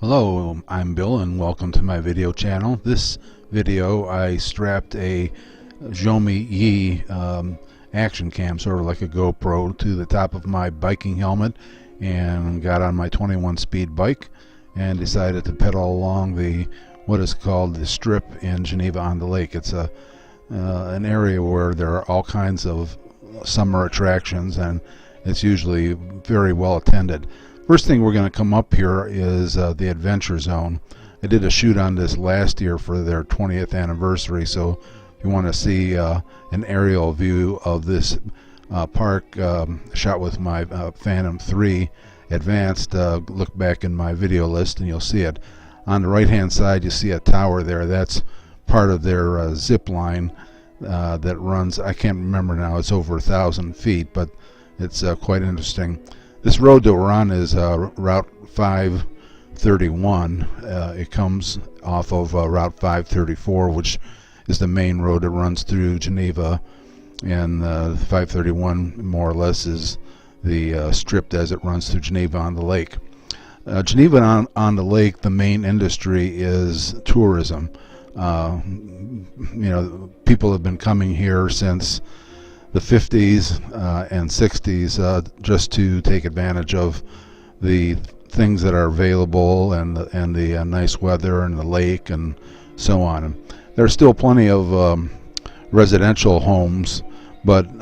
Hello, I'm Bill and welcome to my video channel. This video I strapped a Xiaomi YI action cam, sort of like a GoPro, to the top of my biking helmet and got on my 21 speed bike and decided to pedal along what is called the Strip in Geneva-On-The-Lake. It's an area where there are all kinds of summer attractions and it's usually very well attended. First thing we're going to come up here is the Adventure Zone. I did a shoot on this last year for their 20th anniversary, so if you want to see an aerial view of this park shot with my Phantom 3 Advanced, look back in my video list and you'll see it. On the right hand side you see a tower there. That's part of their zip line that runs, I can't remember now, it's over 1,000 feet, but it's quite interesting. This road that we're on is Route 531. It comes off of Route 534, which is the main road that runs through Geneva, and 531 more or less is the strip as it runs through Geneva-On-The-Lake. Geneva-On-The-Lake, the main industry is tourism. People have been coming here since the 50s and 60s just to take advantage of the things that are available and the nice weather and the lake and so on. There are still plenty of residential homes, but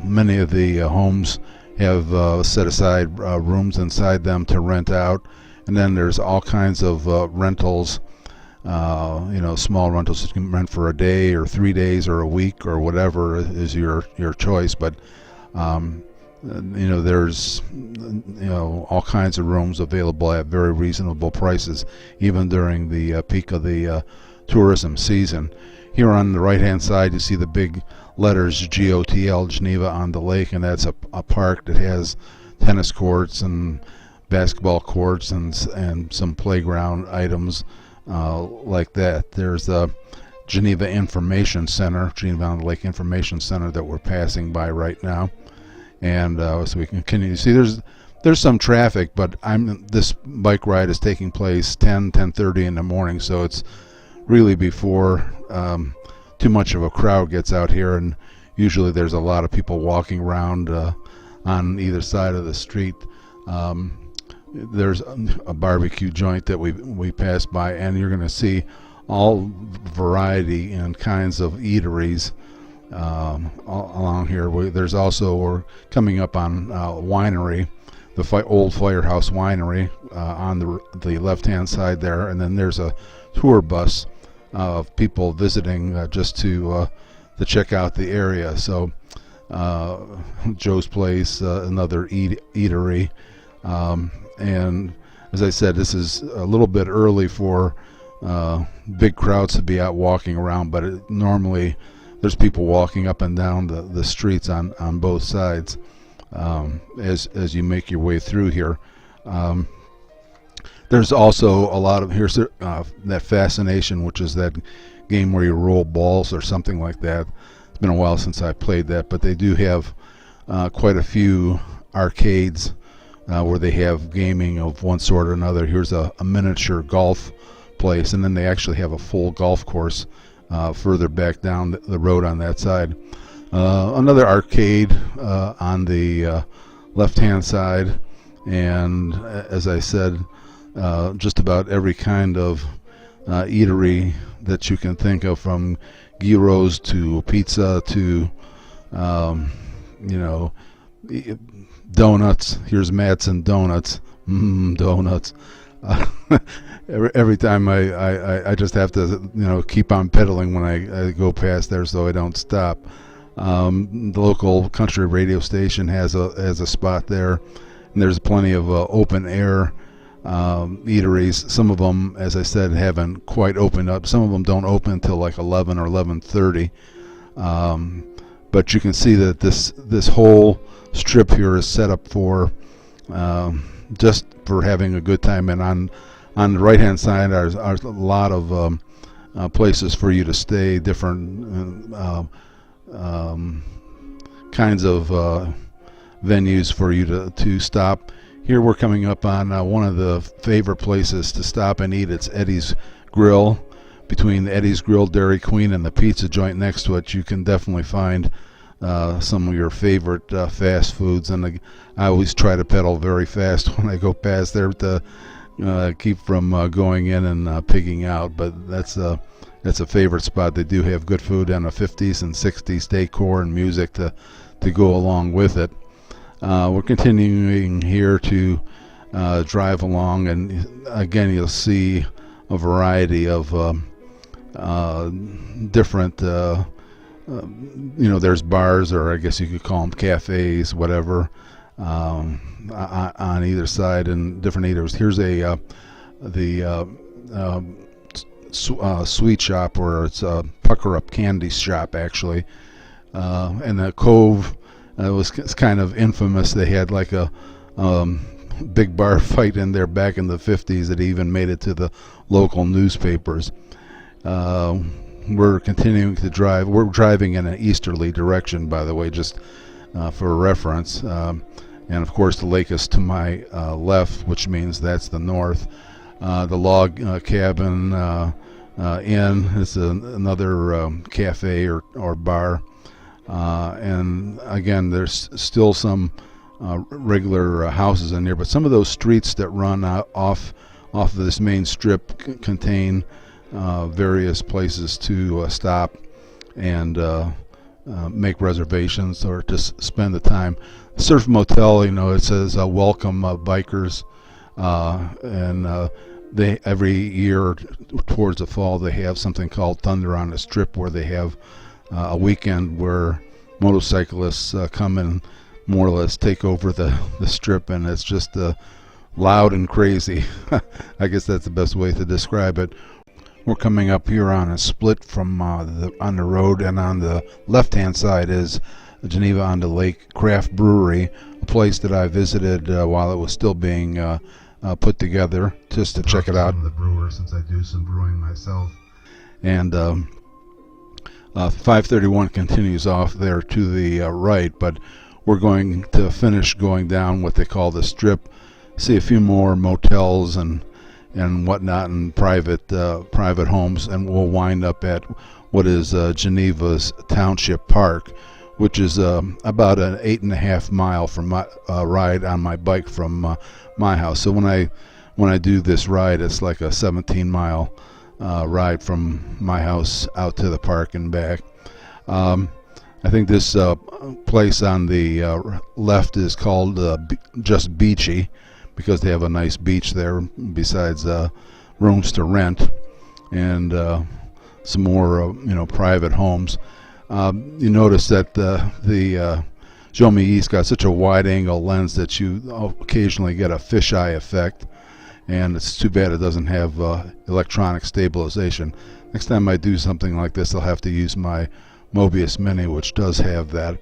many of the homes have set aside rooms inside them to rent out, and then there's all kinds of rentals. Small rentals you can rent for a day or 3 days or a week or whatever is your choice, but there's all kinds of rooms available at very reasonable prices even during the peak of the tourism season. Here on the right hand side you see the big letters GoTL, Geneva-On-The-Lake, and that's a park that has tennis courts and basketball courts and some playground items like that. There's the Geneva Information Center, Geneva-On-The-Lake Information Center, that we're passing by right now, and so we can continue to see there's some traffic, but this bike ride is taking place 10:30 in the morning, so it's really before too much of a crowd gets out here, and usually there's a lot of people walking around on either side of the street. There's a barbecue joint that we passed by, and you're going to see all variety and kinds of eateries along here. There's also, we're coming up on winery, the old Firehouse Winery on the left hand side there, and then there's a tour bus of people visiting just to check out the area. So Joe's Place, another eatery. And as I said, this is a little bit early for big crowds to be out walking around, but normally there's people walking up and down the streets on both sides as you make your way through here. There's also a lot of, here's that Fascination, which is that game where you roll balls or something like that. It's been a while since I played that, but they do have quite a few arcades where they have gaming of one sort or another. Here's a miniature golf place, and then they actually have a full golf course further back down the road on that side. Another arcade on the left hand side, and as I said, just about every kind of eatery that you can think of, from gyros to pizza to donuts. Here's Madsen Donuts. Donuts. Every time I just have to keep on pedaling when I go past there, so I don't stop. The local country radio station has a spot there, and there's plenty of open air eateries. Some of them, as I said, haven't quite opened up. Some of them don't open until like 11 or 11:30. But you can see that this whole strip here is set up for just for having a good time. And on the right hand side are a lot of places for you to stay, different kinds of venues for you to stop. Here we're coming up on one of the favorite places to stop and eat. It's Eddie's Grill. Between Eddie's Grill, Dairy Queen, and the pizza joint next to it, you can definitely find some of your favorite fast foods. And I always try to pedal very fast when I go past there to keep from going in and pigging out. But that's a favorite spot. They do have good food and a 50s and 60s decor and music to go along with it. We're continuing here to drive along, and again you'll see a variety of different there's bars, or I guess you could call them cafes, whatever, on either side, and different eaters. Here's sweet shop, or it's a pucker up candy shop actually, and the Cove. It's kind of infamous. They had like a big bar fight in there back in the 50s that even made it to the local newspapers. We're continuing to drive. We're driving in an easterly direction, by the way, just for reference. And of course, the lake is to my left, which means that's the north. The log cabin inn is another cafe or bar. And again, there's still some regular houses in there, but some of those streets that run off of this main strip contain various places to stop and make reservations or just spend the time. Surf Motel, it says welcome bikers, and they every year towards the fall they have something called Thunder on the Strip, where they have a weekend where motorcyclists come and more or less take over the strip, and it's just loud and crazy. I guess that's the best way to describe it. We're coming up here on a split from on the road, and on the left-hand side is Geneva-On-The-Lake Craft Brewery, a place that I visited while it was still being put together, just to check it out. The brewer, since I do some brewing myself, and 531 continues off there to the right, but we're going to finish going down what they call the Strip, see a few more motels and whatnot, and private homes, and we'll wind up at what is Geneva's Township Park, which is about an 8.5 mile from my ride on my bike from my house. So when I do this ride, it's like a 17-mile ride from my house out to the park and back. I think this place on the left is called just Beachy, because they have a nice beach there besides rooms to rent and some more private homes. You notice that the Xiaomi YI's got such a wide angle lens that you occasionally get a fisheye effect, and it's too bad it doesn't have electronic stabilization. Next time I do something like this, I'll have to use my Mobius Mini, which does have that.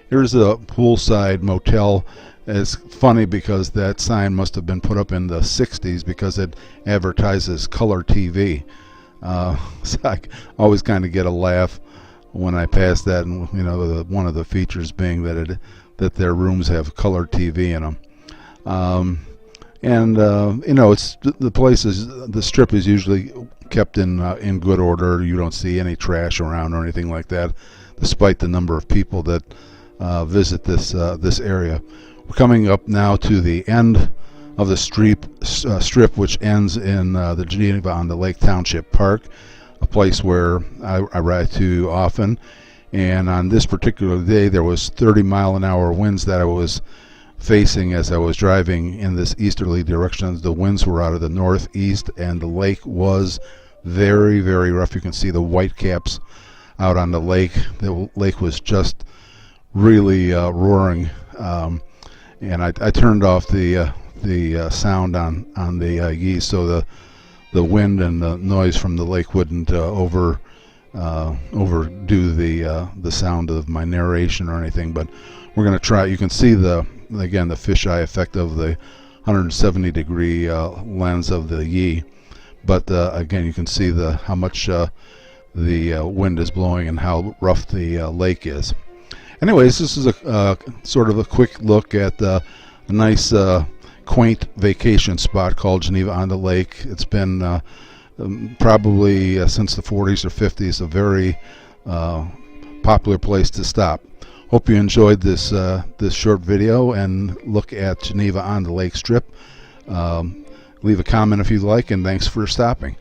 Here's a Poolside Motel. It's funny because that sign must have been put up in the 60s, because it advertises color TV. So I always kind of get a laugh when I pass that, and one of the features being that their rooms have color TV in them. It's the strip is usually kept in good order. You don't see any trash around or anything like that, despite the number of people that visit this area. We're coming up now to the end of the strip, which ends in the Geneva-On-The-Lake Township Park, a place where I ride to often. And on this particular day, there was 30-mile-an-hour winds that I was facing as I was driving in this easterly direction. The winds were out of the northeast, and the lake was very, very rough. You can see the white caps out on the lake. The lake was just really roaring, and I turned off the sound on the YI, so the wind and the noise from the lake wouldn't overdo the sound of my narration or anything. But we're going to try. You can see the fisheye effect of the 170-degree lens of the YI, but again, you can see how much the wind is blowing and how rough the lake is. Anyways, this is a sort of a quick look at a nice quaint vacation spot called Geneva-On-The-Lake. It's been probably since the 40s or 50s a very popular place to stop. Hope you enjoyed this short video and look at Geneva-On-The-Lake Strip. Leave a comment if you'd like, and thanks for stopping.